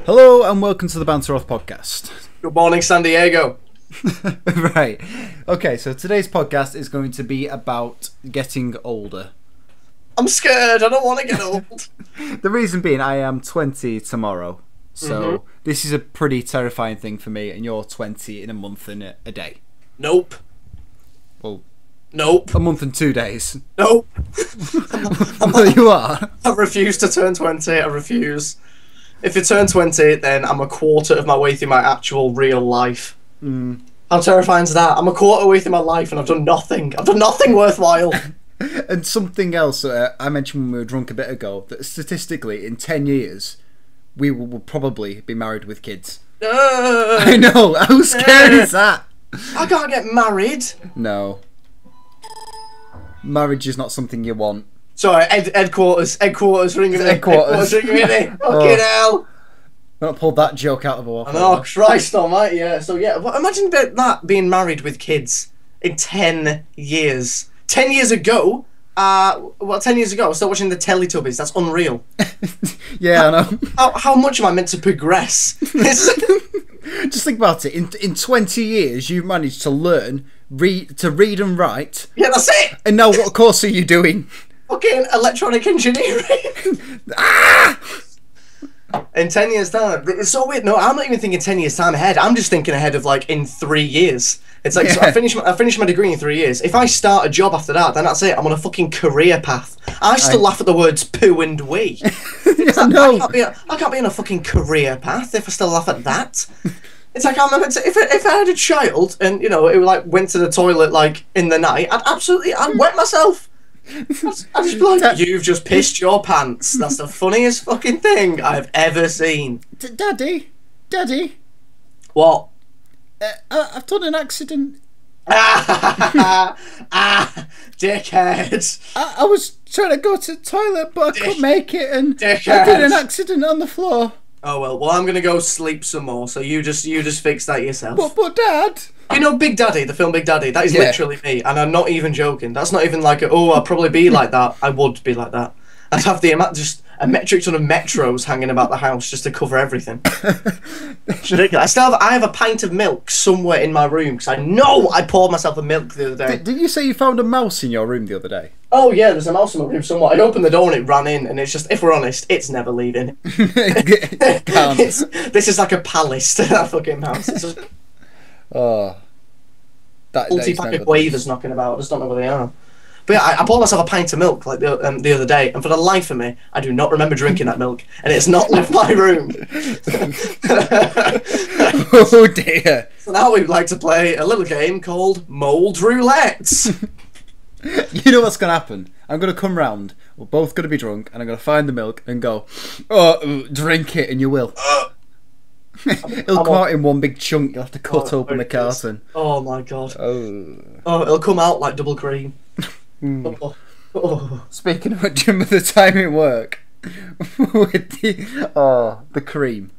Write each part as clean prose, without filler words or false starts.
Hello and welcome to the Banteroth Podcast. Good morning, San Diego. Right. Okay, so today's podcast is going to be about getting older. I'm scared. I don't want to get old. The reason being, I am 20 tomorrow. So this is a pretty terrifying thing for me, and you're 20 in a month and a day. Nope. Well, nope. a month and 2 days. Nope. Well, you are. I refuse to turn 20. I refuse. If you turn 20, then I'm a quarter of my way through my actual real life. How terrifying is that? I'm a quarter way through my life and I've done nothing. I've done nothing worthwhile. And something else I mentioned when we were drunk a bit ago, that statistically in 10 years we will probably be married with kids. I know, how scary is that? I can't get married. No. Marriage is not something you want. Sorry, headquarters ringing me. Headquarters. Ringing me. Fucking hell. I've not pulled that joke out of a while. Oh, Christ almighty, yeah. So, yeah, well, imagine that being married with kids in 10 years. 10 years ago, 10 years ago, I was still watching the Teletubbies. That's unreal. Yeah, I know. How much am I meant to progress? Just think about it. In 20 years, you've managed to learn to read and write. Yeah, that's it. And now what course are you doing? Fucking electronic engineering. In 10 years' time. It's so weird. No, I'm not even thinking 10 years' time ahead. I'm just thinking ahead of, like, in 3 years. It's like, so I finish my degree in 3 years. If I start a job after that, then that's it. I'm on a fucking career path. I still laugh at the words poo and wee. Yeah, no. I can't be on a fucking career path if I still laugh at that. It's like, if I had a child and, you know, it like went to the toilet, like, in the night, I'd wet myself. I'd just be like, you've just pissed your pants. That's the funniest fucking thing I've ever seen. Daddy. What? I've done an accident. Dickhead. I was trying to go to the toilet, but I couldn't make it, and Dickhead. I did an accident on the floor. Oh well, I'm gonna go sleep some more. So you just fix that yourself. But Dad. You know Big Daddy, the film Big Daddy? That is literally me, and I'm not even joking. That's not even like, I'll probably be like that. I would be like that. I'd have just a metric ton of Metros hanging about the house just to cover everything. It's ridiculous. I have a pint of milk somewhere in my room, because I know I poured myself a milk the other day. Didn't you say you found a mouse in your room the other day? Oh yeah, there's a mouse in my room somewhere. I opened the door and it ran in, and it's just, if we're honest, it's never leaving. This is like a palace to that fucking mouse. It's just... Oh, that multi-pack of wavers knocking about. I just don't know where they are. But yeah, I bought myself a pint of milk like the other day, and for the life of me, I do not remember drinking that milk, and it's not left my room. Oh dear. So now we'd like to play a little game called Mould Roulette. You know what's going to happen? I'm going to come round, we're both going to be drunk, and I'm going to find the milk and go, oh, drink it, and you will. It'll come out in one big chunk. You'll have to cut open the carton. Oh my god. Oh, it'll come out like double cream. Speaking of, do you remember the time at work with the cream?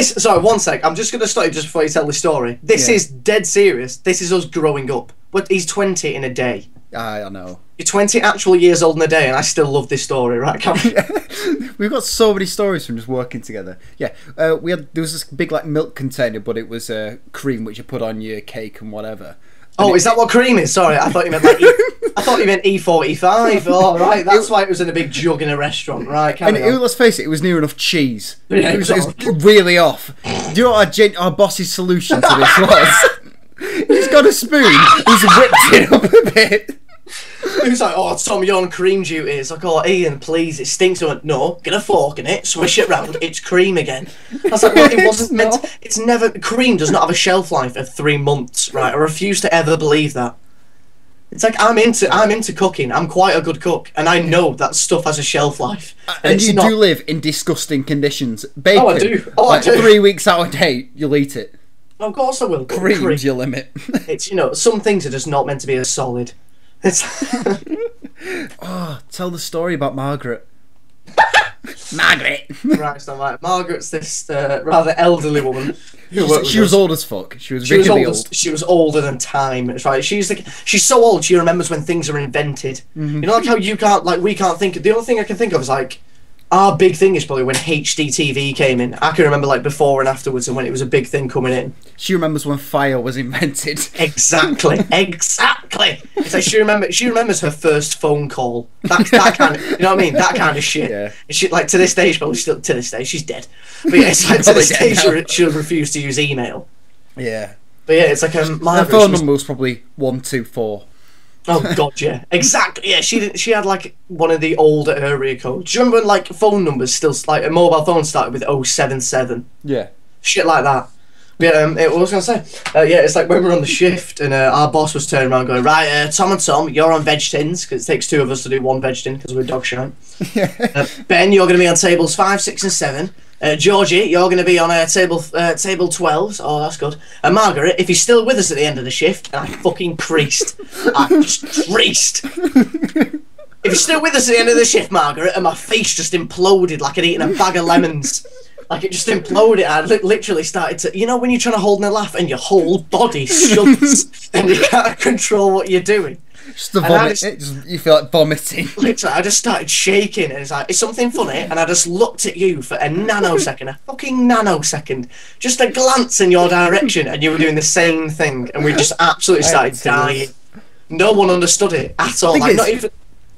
Sorry, one sec. I'm just going to stop you just before you tell the story. This is dead serious. This is us growing up. But he's 20 in a day. I know. You're 20 actual years old in a day, and I still love this story, right? We've got so many stories from just working together. Yeah, there was this big like milk container, but it was cream which you put on your cake and whatever. Oh, is that what cream is? Sorry, I thought you meant like I thought you ment E45. Oh, right, that's why it was in a big jug in a restaurant, right? Let's face it, it was near enough cheese. Yeah, it was really off. Do you know what our boss's solution to this was? He's got a spoon. He's whipped it up a bit. He was like, oh, Tom, you're on cream duty. It's like, oh, Ian, please, it stinks. I went, no, get a fork in it, swish it round, it's cream again. I was like, well, it wasn't meant to, it's never, cream does not have a shelf life of 3 months, right? I refuse to ever believe that. It's like, I'm into cooking, I'm quite a good cook, and I know that stuff has a shelf life. And you do live in disgusting conditions. Bacon, oh, I do. Oh, like I do. 3 weeks out of date, you'll eat it. Of course I will. Cream's your limit. It's, you know, some things are just not meant to be as solid. It's oh, tell the story about Margaret. Margaret. Right, so like Margaret's this rather elderly woman. She was old as fuck. She was really old. She was older than time. It's right. She's so old. She remembers when things are invented. You know, like how we can't think. The only thing I can think of is like our big thing is probably when HDTV came in. I can remember like before and afterwards, and when it was a big thing coming in. She remembers when fire was invented. Exactly. It's like she remembers her first phone call. That kind of, you know what I mean? That kind of shit. Yeah. She, like, to this day, she's probably still, to this day, she's dead. But yeah, it's like to this day, she'll refuse to use email. Yeah. But yeah, it's like her phone number was probably 124. Oh god, yeah, exactly. Yeah, she had like one of the older area codes. Do you remember when like phone numbers still, like a mobile phone started with 077? Yeah. Shit like that. Yeah, what I was gonna say. Yeah, it's like when we were on the shift and our boss was turning around going, right, Tom and Tom, you're on veg tins because it takes two of us to do one veg tin because we're dog shite. Ben, you're gonna be on tables 5, 6, and 7. Georgie, you're going to be on table 12s. Oh, that's good. And Margaret, if you're still with us at the end of the shift, and I fucking creased. I just creased. If you're still with us at the end of the shift, Margaret, and my face just imploded like I'd eaten a bag of lemons. Like it just imploded. I literally started to, you know, when you're trying to hold in a laugh and your whole body shudders and you can't control what you're doing. Just the vomit. You feel like vomiting. Literally, I just started shaking, and it's like, it's something funny, and I just looked at you for a nanosecond, a fucking nanosecond, just a glance in your direction, and you were doing the same thing, and we just absolutely started dying. No one understood it at all. Like,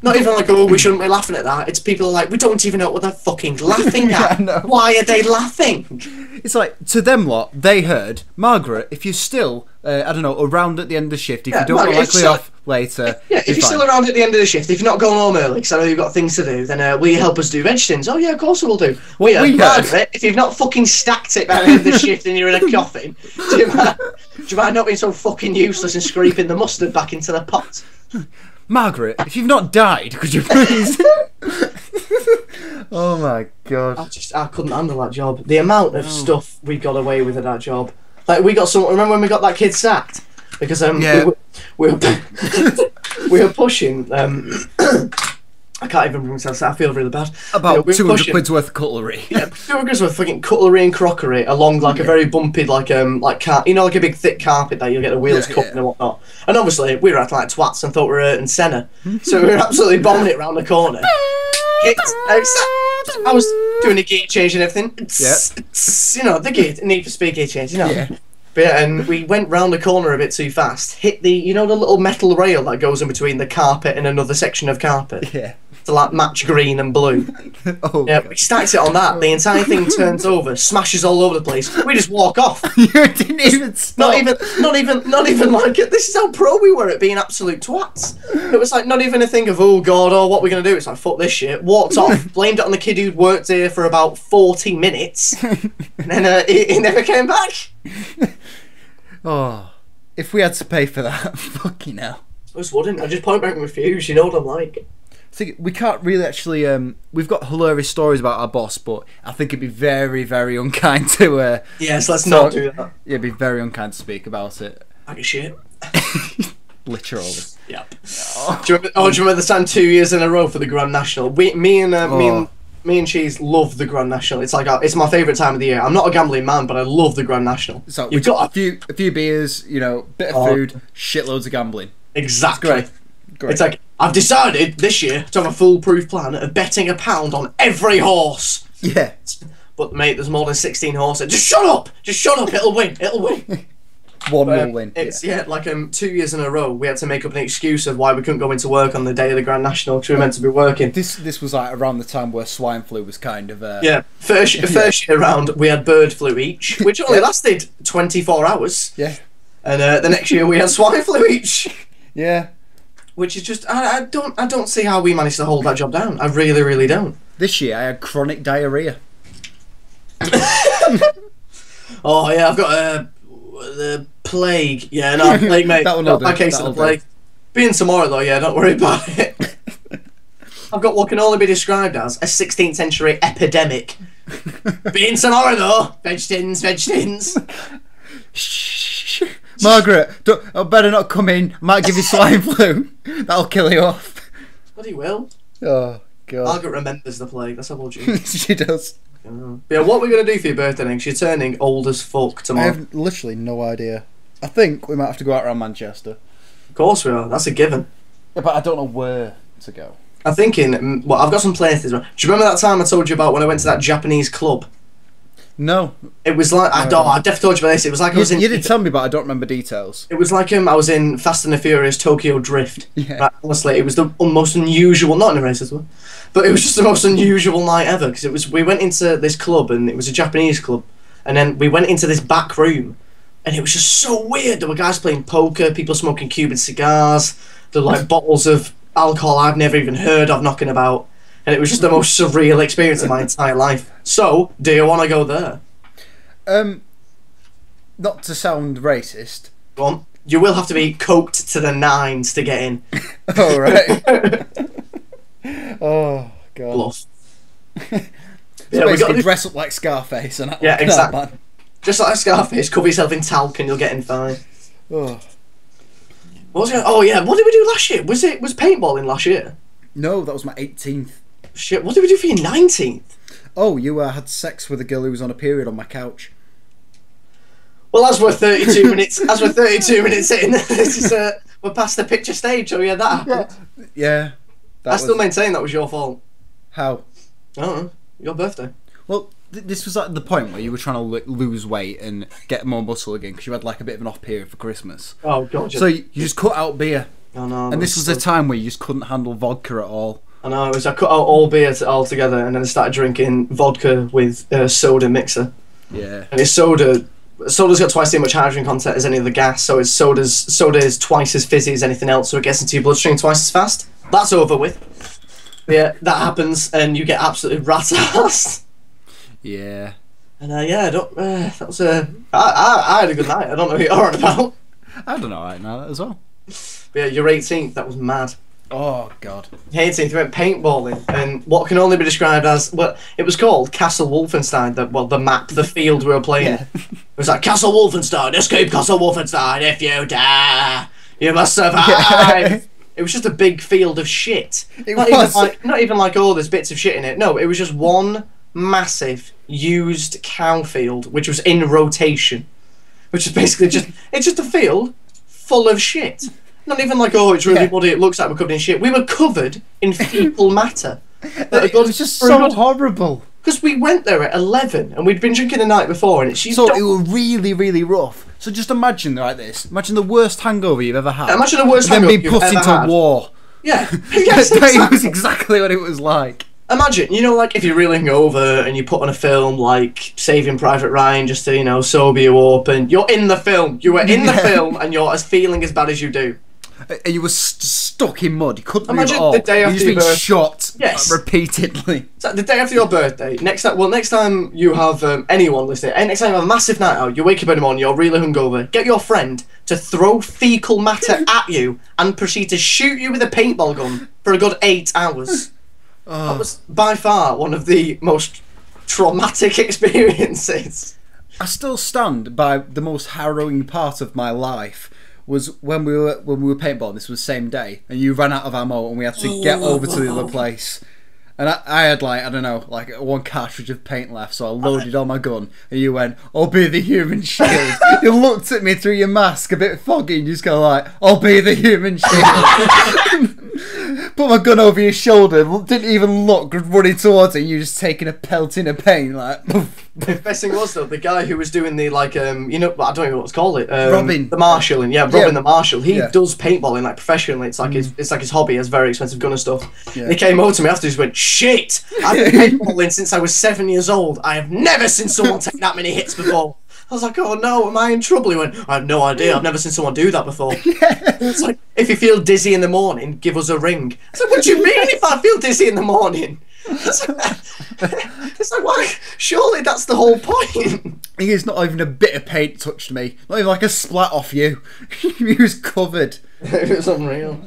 not even like, oh, we shouldn't be laughing at that. It's people are like, we don't even know what they're fucking laughing at. Why are they laughing? It's like, to them lot, they heard, Margaret, if you're still, I don't know, around at the end of the shift, if you don't want to likely off later. Yeah, if you're still around at the end of the shift, if you're not going home early, because I know you've got things to do, then will you help us do veg tins? Oh yeah, of course we'll do. Margaret, if you've not fucking stacked it by the end of the shift and you're in a coffin, do you mind not being so fucking useless and scraping the mustard back into the pot? Margaret, if you've not died, could you please? Oh my god. I couldn't handle that job. The amount of stuff we got away with at that job. Like, we got some. Remember when we got that kid sacked? Because we were pushing. I can't even remember myself. I feel really bad. About 200 quid's worth of cutlery. Yeah, 200 quid's worth of fucking cutlery and crockery along like a very bumpy, like you know, like a big thick carpet that you'll get the wheels cut and whatnot. And obviously we were acting like twats and thought we were hurting Senna, so we were absolutely bombing it round the corner. I was doing a gear change and everything. You know, the gear, Need for Speed gear change, you know. Yeah. But yeah, and we went round the corner a bit too fast. Hit the, you know, the little metal rail that goes in between the carpet and another section of carpet. Yeah. To like match green and blue. Oh, yeah, God. We stacked it on that. The entire thing turns over, smashes all over the place. We just walk off. You didn't even stop. Not even like it. This is how pro we were at being absolute twats. It was like not even a thing of, oh God, what we're gonna do. It's like, fuck this shit. Walked off, blamed it on the kid who'd worked here for about 40 minutes, and then he never came back. Oh, if we had to pay for that, fucking hell. I just wouldn't. I just point back and refuse. You know what I'm like. I think we can't really actually. We've got hilarious stories about our boss, but I think it'd be very, very unkind to. Yes, let's not do that. Yeah, it'd be very unkind to speak about it. Like a shit. Literally. Yep. Oh. Do you remember the time 2 years in a row for the Grand National? Me and Cheese love the Grand National. It's like it's my favourite time of the year. I'm not a gambling man, but I love the Grand National. So we've got a few beers, you know, bit of food, shitloads of gambling. Exactly. Great. It's like, I've decided this year to have a foolproof plan of betting £1 on every horse. Yeah. But mate, there's more than 16 horses. Just shut up. It'll win. One will win. It's like 2 years in a row we had to make up an excuse of why we couldn't go into work on the day of the Grand National because we were meant to be working. This was like around the time where swine flu was kind of first year round we had bird flu each, which only lasted 24 hours. Yeah. And the next year we had swine flu each. Yeah. Which is just I don't see how we managed to hold that job down. I really, really don't. This year I had chronic diarrhea. Oh yeah, I've got the plague. Yeah, no, plague, mate. That one will do. My case of the plague. Being tomorrow though, yeah, don't worry about it. I've got what can only be described as a 16th century epidemic. Being tomorrow though, veg tins. Shh. Margaret, I better not come in. I might give you swine flu. That'll kill you off. But he will. Oh God. Margaret remembers the plague. That's how old she is. She does. Yeah, what are we going to do for your birthday next? You're turning old as fuck tomorrow. I have literally no idea. I think we might have to go out around Manchester. Of course we are. That's a given. Yeah, but I don't know where to go. I'm thinking, well, I've got some places. Do you remember that time I told you about when I went to that Japanese club? No. It was like, I definitely told you about this. It was like I was in... You did tell me, but I don't remember details. It was like I was in Fast and the Furious Tokyo Drift. Yeah. Right, honestly, it was the most unusual, not in a racist way, but it was just the most unusual night ever, because we went into this club, and it was a Japanese club, and then we went into this back room, and it was just so weird. There were guys playing poker, people smoking Cuban cigars, there were like bottles of alcohol I've never even heard of knocking about, and it was just the most surreal experience of my entire life. So, do you want to go there? Not to sound racist. Go on. You will have to be coked to the nines to get in. Oh, right. Oh, God. Bluff. So basically dress up like Scarface and act like exactly. that, man. Just like Scarface, cover yourself in talc and you'll get in fine. Oh. What was it? Oh yeah, what did we do last year? Was paintballing last year? No, that was my 18th. Shit, what did we do for your 19th? Oh, you had sex with a girl who was on a period on my couch. Well, as we're 32 minutes, in, this is we're past the picture stage. So yeah, that happened. Yeah. I still maintain that was your fault. How? I don't know. Your birthday. Well, this was at the point where you were trying to lose weight and get more muscle again because you had like a bit of an off period for Christmas. Oh God. So you just cut out beer. Oh no. And this was a time where you just couldn't handle vodka at all. I know. I cut out all beer altogether, and then I started drinking vodka with soda mixer. Yeah. And it's soda's got twice as much hydrogen content as any other gas, so soda is twice as fizzy as anything else, so it gets into your bloodstream twice as fast. That's over with. Yeah, that happens, and you get absolutely rat-assed. Yeah. And yeah, that was I had a good night. I don't know what you're on about. I don't know right now as well. But yeah, your 18th, that was mad. Oh God. 18th, we went paintballing, and what can only be described as, well, it was called Castle Wolfenstein. The map, the field we were playing. Yeah. It was like Castle Wolfenstein, escape Castle Wolfenstein. If you die, you must survive. Yeah. It was just a big field of shit. Not even like, oh, there's bits of shit in it. No, it was just one massive used cow field, which was in rotation, which is basically it's just a field full of shit. Not even like, oh, it's really muddy, it looks like we're covered in shit. We were covered in fecal matter. It was just so horrible. Because we went there at 11 and we'd been drinking the night before, and it was really, really rough. So just imagine like this. Imagine the worst hangover you've ever had. Imagine the worst hangover you've ever had. Then being put into war. Yeah. Yes, that was exactly what it was like. Imagine, like if you're really hungover and you put on a film like Saving Private Ryan just to, sober you up, and you're in the film. You were in the film and you're feeling as bad as you do. And you were stuck in mud. You couldn't Imagine move at all. The day after You've just been shot repeatedly. So the day after your birthday, next time you have anyone listening, next time you have a massive night out, you wake up in the morning, you're really hungover, get your friend to throw fecal matter at you and proceed to shoot you with a paintball gun for a good 8 hours. That was by far one of the most traumatic experiences. I still stand by the most harrowing part of my life was when we were paintballing. This was the same day, and you ran out of ammo, and we had to get over to the other place. And I had like, I don't know, like one cartridge of paint left, so I loaded on my gun, and you went, "I'll be the human shield." You looked at me through your mask, a bit foggy, and you just go like, "I'll be the human shield." Put my gun over your shoulder, didn't even look, running towards it, and you just taking a pelting of paint, like. The best thing was though, the guy who was doing the I don't even know what to call it. Robin. The Marshal, and Robin the Marshal. He does paintballing like professionally. It's like his hobby. He has very expensive gun and stuff. Yeah. He came over to me after. He went, "Shit! I've been paintballing since I was 7 years old. I have never seen someone take that many hits before." I was like, "Oh no, am I in trouble?" He went, "I have no idea. I've never seen someone do that before." Yeah. It's like, if you feel dizzy in the morning, give us a ring. I said, "What do you mean if I feel dizzy in the morning?" It's like, why? Surely that's the whole point. It's not even a bit of paint touched me. Not even like a splat off you. He was covered. It was unreal.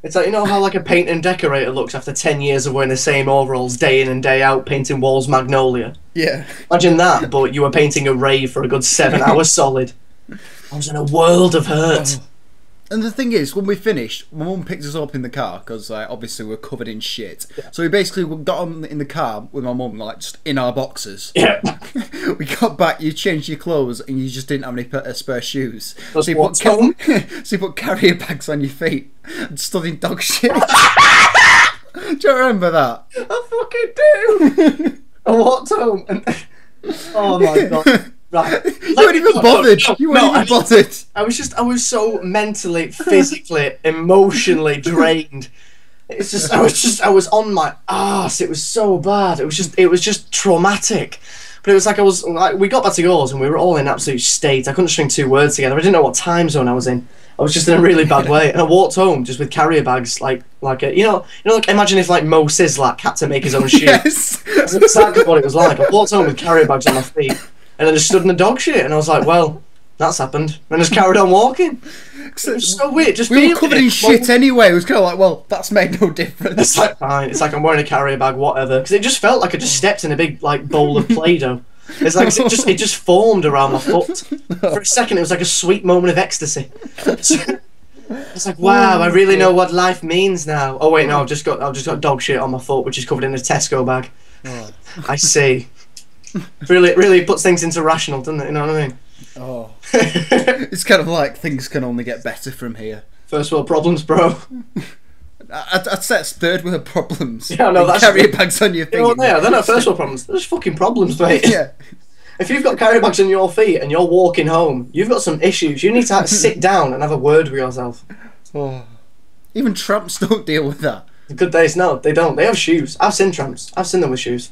It's like, how like a paint and decorator looks after 10 years of wearing the same overalls day in and day out, painting walls magnolia. Yeah. Imagine that, but you were painting a rave for a good 7 hours solid. I was in a world of hurt. Oh. And the thing is, when we finished, my mum picked us up in the car because obviously we're covered in shit. Yeah. So we basically got on in the car with my mum, like just in our boxers. Yeah. We got back, you changed your clothes, and you just didn't have any spare shoes. So you put carrier bags on your feet and stood in dog shit. Do you remember that? I fucking do. I walked home and oh my god. Right. You weren't even bothered. You weren't even bothered. I was so mentally, physically, emotionally drained. I was on my arse. It was so bad. It was just traumatic. But it was like we got back to yours and we were all in absolute state. I couldn't string 2 words together. I didn't know what time zone I was in. I was just in a really bad way, and I walked home just with carrier bags, like imagine if like Mo Sislak had to make his own shoes. Yes. That's exactly what it was like. I walked home with carrier bags on my feet, and then just stood in the dog shit, and I was like, well, that's happened, and just carried on walking. It was so weird. Just we were covered in shit anyway. It was kind of like, well, that's made no difference. It's like fine. It's like I'm wearing a carrier bag, whatever, because it just felt like I just stepped in a big like bowl of Play-Doh. It's like it just formed around my foot. For a second, it was like a sweet moment of ecstasy. It's like, wow, I really know what life means now. Oh wait, no, I've just got dog shit on my foot, which is covered in a Tesco bag. Oh. I see. Really puts things into rational, doesn't it? You know what I mean? Oh, it's kind of like things can only get better from here. First world problems, bro. I'd say it's third world problems. Yeah, no, that's carrier bags on your feet. You know what they are? They're not first world problems. They're just fucking problems, mate. Yeah. If you've got carrier bags on your feet and you're walking home, you've got some issues. You need to sit down and have a word with yourself. Oh. Even tramps don't deal with that. The good days, no, they don't. They have shoes. I've seen tramps. I've seen them with shoes.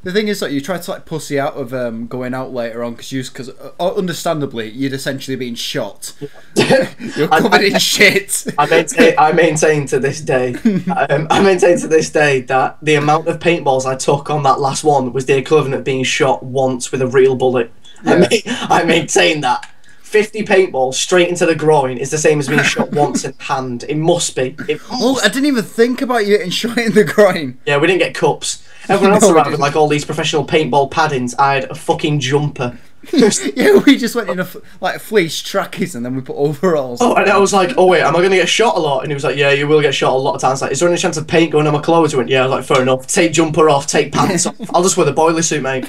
The thing is that you try to like pussy out of going out later on because understandably you'd essentially been shot. You're covered in shit. I maintain to this day. I maintain to this day that the amount of paintballs I took on that last one was the equivalent of being shot once with a real bullet. Yeah. I maintain that 50 paintballs straight into the groin is the same as being shot once in the hand. It must be. Oh, I didn't even think about you getting shot in the groin. Yeah, we didn't get cups. Everyone else around with like all these professional paintball paddings. I had a fucking jumper. Yeah, we just went in like fleece trackies and then we put overalls. Oh, and I was like, oh wait, am I going to get shot a lot? And he was like, yeah, you will get shot a lot of times. Like, is there any chance of paint going on my clothes? I went, yeah. I was like, fair enough. Take jumper off, take pants off. I'll just wear the boiler suit, mate.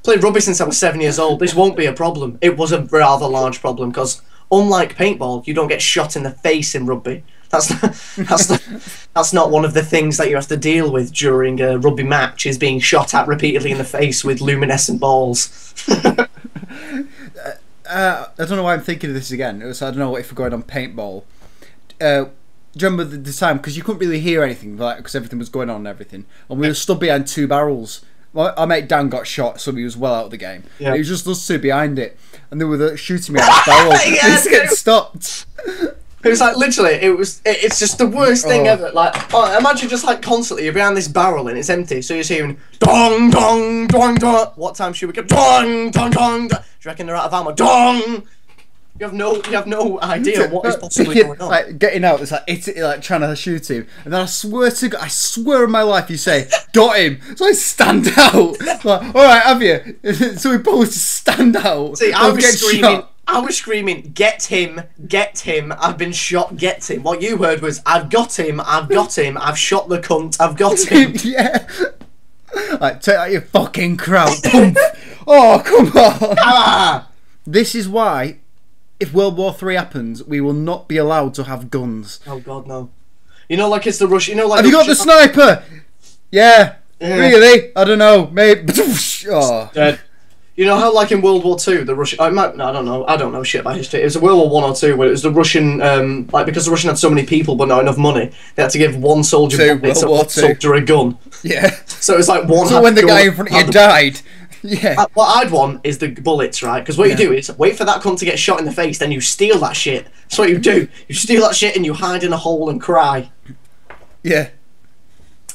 Played rugby since I was 7 years old. This won't be a problem. It was a rather large problem because unlike paintball, you don't get shot in the face in rugby. That's not one of the things that you have to deal with during a rugby match, is being shot at repeatedly in the face with luminescent balls. I don't know why I'm thinking of this again. I don't know if we're going on paintball. Do you remember the time, because you couldn't really hear anything because everything was going on and everything, and we were stood behind 2 barrels. Our mate Dan got shot, so he was well out of the game. Yeah. It was just us 2 behind it, and they were shooting me at the barrel. Let's get stopped. It was like literally, it's just the worst thing ever. Like, imagine just like constantly you're behind this barrel and it's empty, so you're hearing dong dong dong dong. What time should we go? Dong dong dong. Do you reckon they're out of ammo? Dong. You have no idea what is possibly going on. Like getting out, it's like trying to shoot him, and then I swear on my life, you say, "Got him!" So I stand out. Like, all right, have you? So we both stand out. See, I was screaming. Shot. I was screaming, get him, I've been shot, get him. What you heard was, I've got him, I've shot the cunt, I've got him. Yeah. Like, take out your fucking crowd. Oh, come on. Ah! This is why, if World War III happens, we will not be allowed to have guns. Oh, God, no. You know, like it's the Russian, you know, like... Have you got the sniper? Yeah. Really? I don't know. Maybe... Oh. Dead. You know how, like in World War II, the Russian... I don't know shit about history. It was World War One or Two, where it was the Russian... like, because the Russian had so many people but not enough money, they had to give one soldier a gun. Yeah. So it was like one... So when the guy in front of you died... Yeah. What I'd want is the bullets, right? Because what you do is wait for that cunt to get shot in the face, then you steal that shit. That's what you do. You steal that shit and you hide in a hole and cry. Yeah.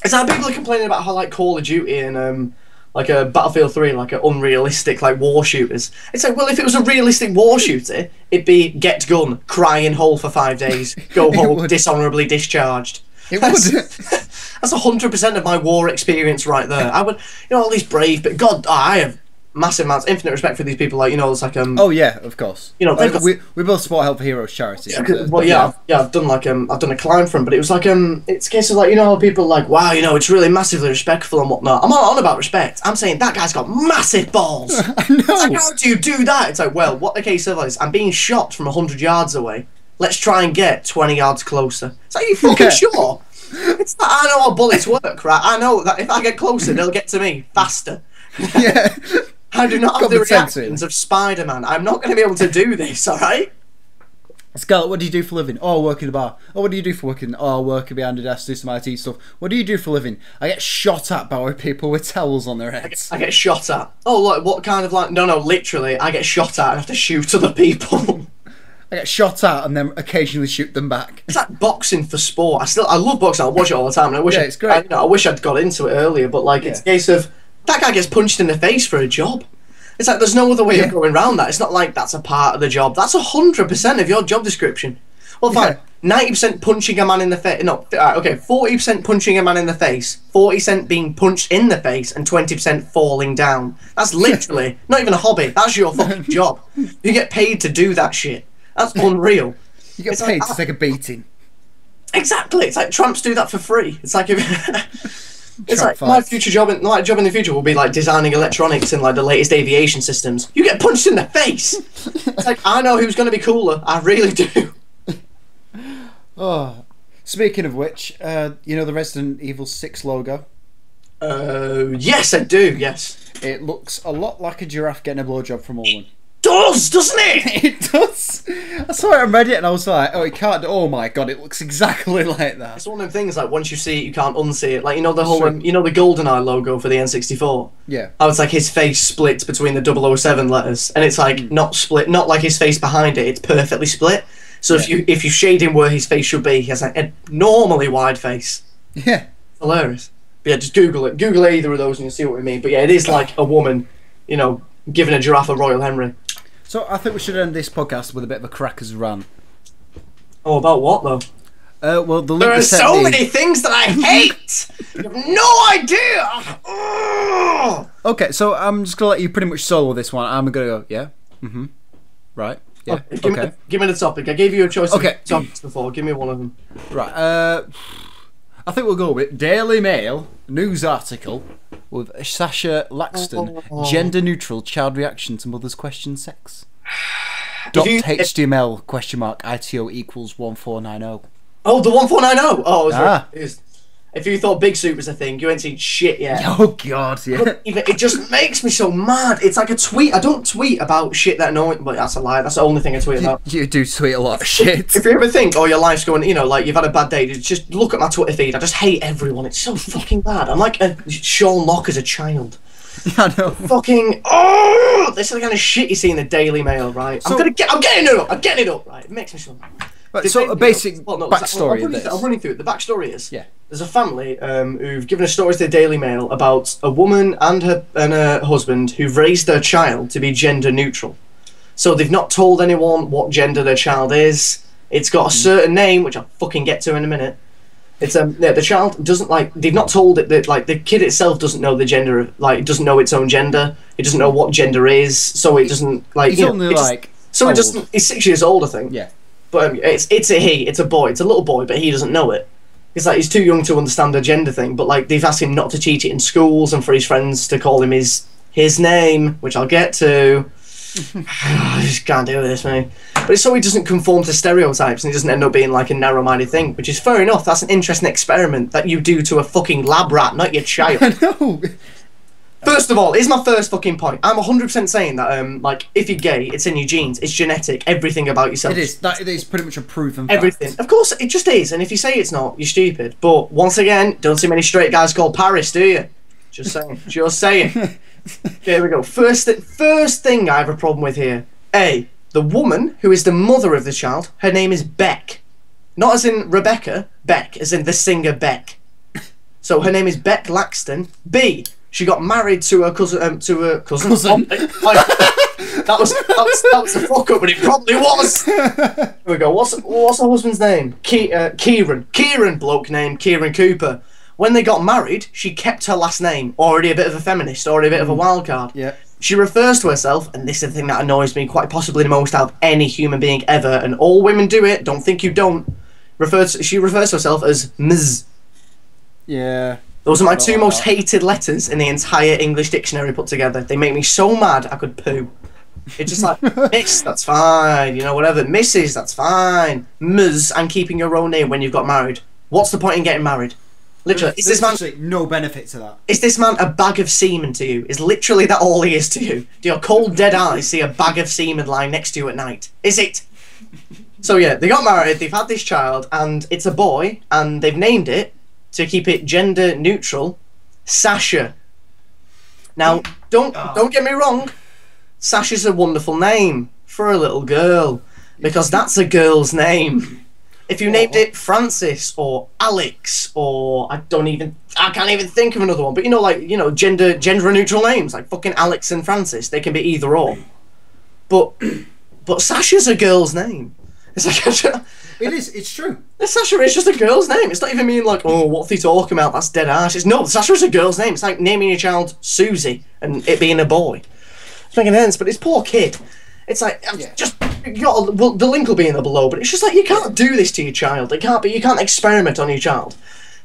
It's like people are complaining about how, like, Call of Duty and... like a Battlefield 3, like an unrealistic like war shooters. It's like, well, if it was a realistic war shooter, it'd be get gun, cry in hole for 5 days, go home dishonourably discharged. It would. That's 100% of my war experience right there. I would, you know, all these brave, but God, I have massive amounts, infinite respect for these people. Like, you know, it's like Oh yeah, of course. You know, we both support Help Heroes charity. Yeah, I've done like I've done a climb for them, but it was like it's a case of like, you know, people are like, wow, you know, it's really massively respectful and whatnot. I'm not on about respect. I'm saying that guy's got massive balls. I know. It's like, how do you do that? It's like, well, what the case of is, I'm being shot from 100 yards away. Let's try and get 20 yards closer. It's like, are you fucking sure? It's like, I know how bullets work, right? I know that if I get closer, they'll get to me faster. Yeah. I do not have the reactions of Spider-Man. I'm not going to be able to do this, alright? Scarlett, what do you do for a living? Oh, I work in a bar. Oh, what do you do for working? Oh, I work behind a desk, do some IT stuff. What do you do for a living? I get shot at by people with towels on their heads. I get shot at. Oh, look, what kind of like... No, literally, I get shot at and have to shoot other people. I get shot at and then occasionally shoot them back. It's like boxing for sport. I love boxing. I watch it all the time. And I wish it's great. I wish I'd got into it earlier, but like it's a case of that guy gets punched in the face for a job. It's like there's no other way of going around that. It's not like that's a part of the job. That's 100% of your job description. Well, fine. 90% punching a man in the face. No, okay. 40% punching a man in the face. 40% being punched in the face, and 20% falling down. That's literally not even a hobby. That's your fucking job. You get paid to do that shit. That's unreal. You get paid to take a beating. Exactly. It's like tramps do that for free. It's like if it's like my future job in the future will be like designing electronics and like the latest aviation systems. You get punched in the face. It's like I know who's going to be cooler. I really do. Oh, speaking of which, you know the Resident Evil 6 logo? Yes, I do. Yes. It looks a lot like a giraffe getting a blowjob from Orwin. Doesn't it? It does. I saw it and read it and I was like, oh, it can't. Oh my god, it looks exactly like that. It's one of them things like once you see it, you can't unsee it. Like you know the whole, you know the GoldenEye logo for the N64. Yeah. How it's like his face split between the 007 letters, and it's like not split, not like his face behind it. It's perfectly split. So if you shade him where his face should be, he has like a normally wide face. Yeah. Hilarious. But yeah, just Google it. Google either of those and you'll see what we mean. But yeah, it is like a woman, you know, giving a giraffe a Royal Henry. So I think we should end this podcast with a bit of a crackers rant. Oh, about what though? Well, there are so many things that I hate. You have no idea. Oh! Okay, so I'm just gonna let you pretty much solo this one. I'm gonna go. Yeah. Right. Yeah. Okay. Give me the topic. I gave you a choice of topics before. Give me one of them. Right. I think we'll go with Daily Mail news article with Sasha Laxton, gender-neutral child reaction to mother's question sex. .html question mark ITO equals 1490. Oh, the 1490. Oh, it was if you thought Big Soup was a thing, you ain't seen shit yet. Oh god, yeah. It just makes me so mad. It's like a tweet. I don't tweet about shit that annoys, but that's a lie. That's the only thing I tweet about. You do tweet a lot of shit. If you ever think, oh, your life's going, you know, like you've had a bad day, just look at my Twitter feed. I just hate everyone. It's so fucking bad. I'm like a Sean Locke as a child. Yeah, I know. Fucking this is the kind of shit you see in the Daily Mail, right? So, I'm getting it up, right? It makes me so mad. Right, so a basic backstory of this. I'm running through it. The backstory is there's a family who've given a story to the Daily Mail about a woman and her husband who've raised their child to be gender neutral. So they've not told anyone what gender their child is. It's got a certain name, which I'll fucking get to in a minute. It's the child doesn't like. They've not told it that like the kid itself doesn't know the gender of, like, it doesn't know its own gender. It doesn't know what gender is, so it doesn't like. He's only like. So it doesn't. He's 6 years old, I think. Yeah. But it's a he. It's a boy. It's a little boy, but he doesn't know it. It's like he's too young to understand the gender thing. But like they've asked him not to teach it in schools and for his friends to call him his name, which I'll get to. I just can't do this, man. But it's so he doesn't conform to stereotypes and he doesn't end up being like a narrow-minded thing, which is fair enough. That's an interesting experiment that you do to a fucking lab rat, not your child. I know. First of all, here's my first fucking point. I'm 100% saying that, like, if you're gay, it's in your genes, it's genetic, everything about yourself. It is. That is pretty much a proven fact. Everything. Of course, it just is. And if you say it's not, you're stupid. But once again, don't see many straight guys called Paris, do you? Just saying. Just saying. Here we go. First thing I have a problem with here. A, the woman who is the mother of the child, her name is Beck. Not as in Rebecca, Beck, as in the singer Beck. So her name is Beck Laxton. B, she got married to her cousin. That was a fuck up, but it probably was. Here we go. What's her husband's name? Kieran. Kieran, bloke named Kieran Cooper. When they got married, she kept her last name. Already a bit of a feminist, already a bit of a wild card. Yeah. She refers to herself, and this is the thing that annoys me quite possibly the most out of any human being ever, and all women do it. Don't think you don't. She refers to herself as Ms. Yeah. Those are my two most hated letters in the entire English dictionary put together. They make me so mad I could poo. It's just like, Miss, that's fine. You know, whatever. Mrs., that's fine. Ms., and keeping your own name when you've got married. What's the point in getting married? Literally, is this man no benefit to that? Is this man a bag of semen to you? Is literally that all he is to you? Do your cold dead eyes see a bag of semen lying next to you at night? Is it? So yeah, they got married, they've had this child, and it's a boy, and they've named it, to keep it gender neutral, Sasha. Now, don't get me wrong, Sasha's a wonderful name for a little girl, because that's a girl's name. If you named it Francis or Alex or I can't even think of another one. But gender neutral names like fucking Alex and Francis. They can be either or. But Sasha's a girl's name. It's like it is. It's true. Sasha is just a girl's name. It's not even mean like, oh, what's he talking about? That's dead ass. No, Sasha is a girl's name. It's like naming your child Susie and it being a boy. It's making sense. But this poor kid. It's like the link will be in the below, but it's just like you can't do this to your child. You can't experiment on your child.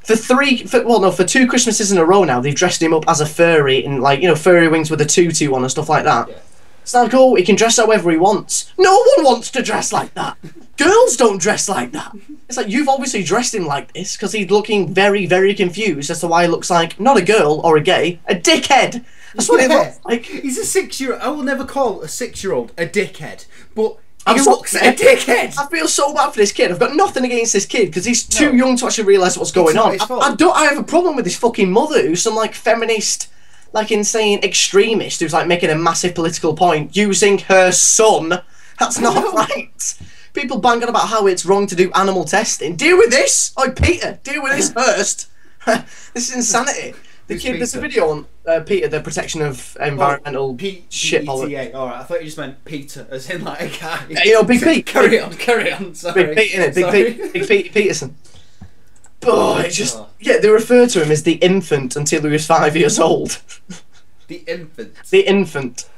For 2 Christmases in a row now, they've dressed him up as a furry in furry wings with a tutu on and stuff like that. Yeah. It's like, oh, he can dress however he wants. No one wants to dress like that. Girls don't dress like that. It's like you've obviously dressed him like this because he's looking very, very confused as to why he looks like not a girl or a gay, a dickhead. That's what he looks like. He's a 6-year-old. I will never call a 6-year-old a dickhead, but he looks a dickhead. I feel so bad for this kid. I've got nothing against this kid because he's too young to actually realise what's going on. I have a problem with this fucking mother who's some like feminist, like insane extremist who's like making a massive political point using her son. That's not right. People banging about how it's wrong to do animal testing. Deal with this. Oh, Peter, deal with this first. This is insanity. There's a video on Peter, the protection of environmental shit. Alright, I thought you just meant Peter, as in like a guy. Big Pete. carry on. Sorry. Big Pete, innit? Big Pete Peterson. Oh, they refer to him as the infant until he was 5 years old. The infant. The infant.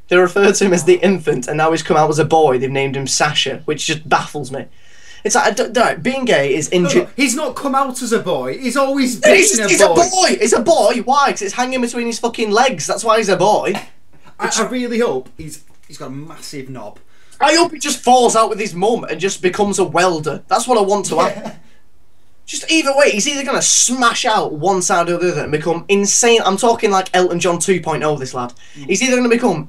They refer to him as the infant, and now he's come out as a boy. They've named him Sasha, which just baffles me. It's like, being gay is No, he's not come out as a boy. He's always been he's a boy. He's a boy. Why? Because it's hanging between his fucking legs. That's why he's a boy. I really hope he's got a massive knob. I hope he just falls out with his mum and just becomes a welder. That's what I want to happen. Just either way, he's either going to smash out one side or the other and become insane. I'm talking like Elton John 2.0, this lad. He's either going to become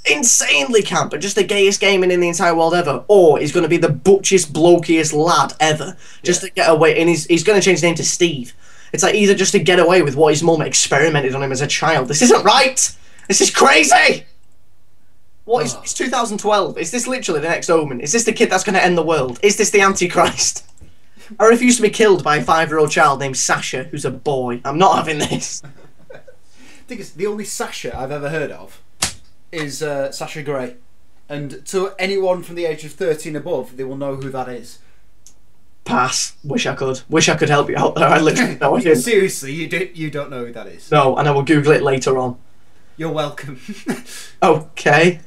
insanely camp and just the gayest gaming in the entire world ever, or he's going to be the butchiest, blokiest lad ever just to get away, and he's going to change his name to Steve. It's like either just to get away with what his mum experimented on him as a child. This isn't right. This is crazy. What is it's 2012? Is this literally the next Omen? Is this the kid that's going to end the world? Is this the Antichrist? I refuse to be killed by a 5-year-old child named Sasha who's a boy. I'm not having this. I think it's the only Sasha I've ever heard of is Sasha Grey, and to anyone from the age of 13 above, they will know who that is. Pass. Wish I could help you out there. I literally no idea. Seriously, you don't know who that is. No, and I will Google it later on. You're welcome. Okay.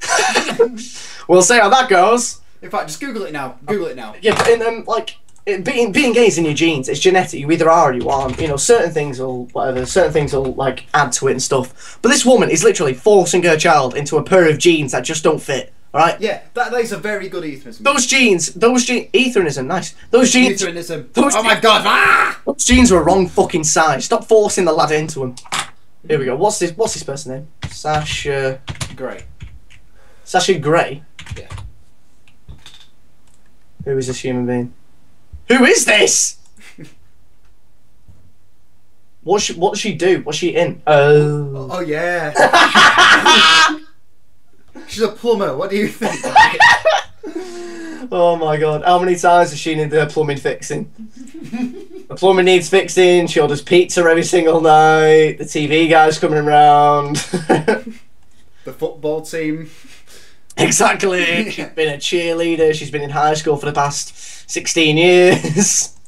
We'll see how that goes. In fact, just Google it now. Google it now. Yeah, but being gay is in your genes. It's genetic. You either are or you aren't. Certain things will like add to it and stuff. But this woman is literally forcing her child into a pair of jeans that just don't fit. All right. Yeah, that is a very good etherism. Those jeans, Etherism, nice. Those jeans. Etherism. Oh my god! Ah! Those jeans are a wrong fucking size. Stop forcing the lad into them. Here we go. What's this person's name? Sasha Grey. Sasha Grey. Yeah. Who is this human being? Who is this? What does she do? What's she in? Oh yeah. She's a plumber. What do you think? Oh my god. How many times has she needed her plumbing fixing? The plumbing needs fixing. She orders pizza every single night. The TV guy's coming around. The football team. Exactly. She's been a cheerleader. She's been in high school for the past 16 years.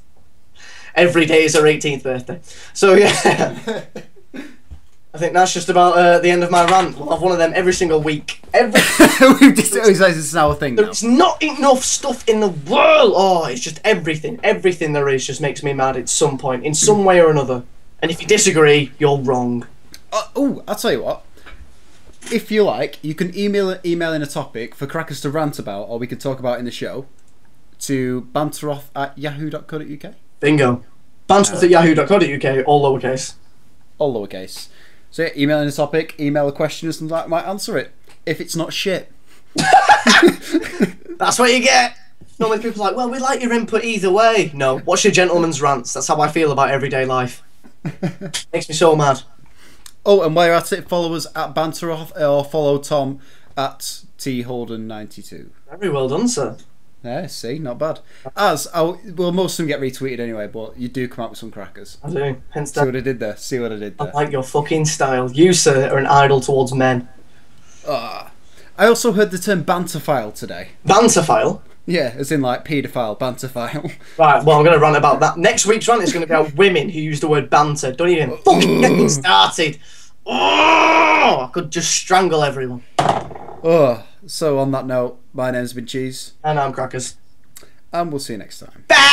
Every day is her 18th birthday. So yeah. I think that's just about the end of my rant. We'll have one of them every single week. We've just realised it's now a thing. There's not enough stuff in the world. Oh, it's just everything. Everything there is just makes me mad at some point, in some way or another. And if you disagree, you're wrong. I'll tell you what. If you like, you can email in a topic for Crackers to rant about, or we could talk about in the show, to banteroth@yahoo.co.uk. Bingo. Banteroth@yahoo.co.uk, all lowercase. All lowercase. So yeah, email in a topic, email a question, or something like that, might answer it. If it's not shit. That's what you get. Normally people are like, well, we like your input either way. No, what's your gentleman's rants? That's how I feel about everyday life. Makes me so mad. Oh, and while you're at it, follow us at Banteroth, or follow Tom at tholden92. Very well done, sir. Yeah, see, not bad. Well, most of them get retweeted anyway, but you do come up with some crackers. I do. Hence See what I did there? See what I did there? I like your fucking style. You, sir, are an idol towards men. I also heard the term banterfile today. Banterfile? Yeah, as in like paedophile, banterfile. Right, well, I'm going to rant about that. Next week's rant is going to be about women who use the word banter. Don't even fucking get me started. Oh, I could just strangle everyone. Oh, so on that note, my name's been Cheese. And I'm Crackers. And we'll see you next time. Bye!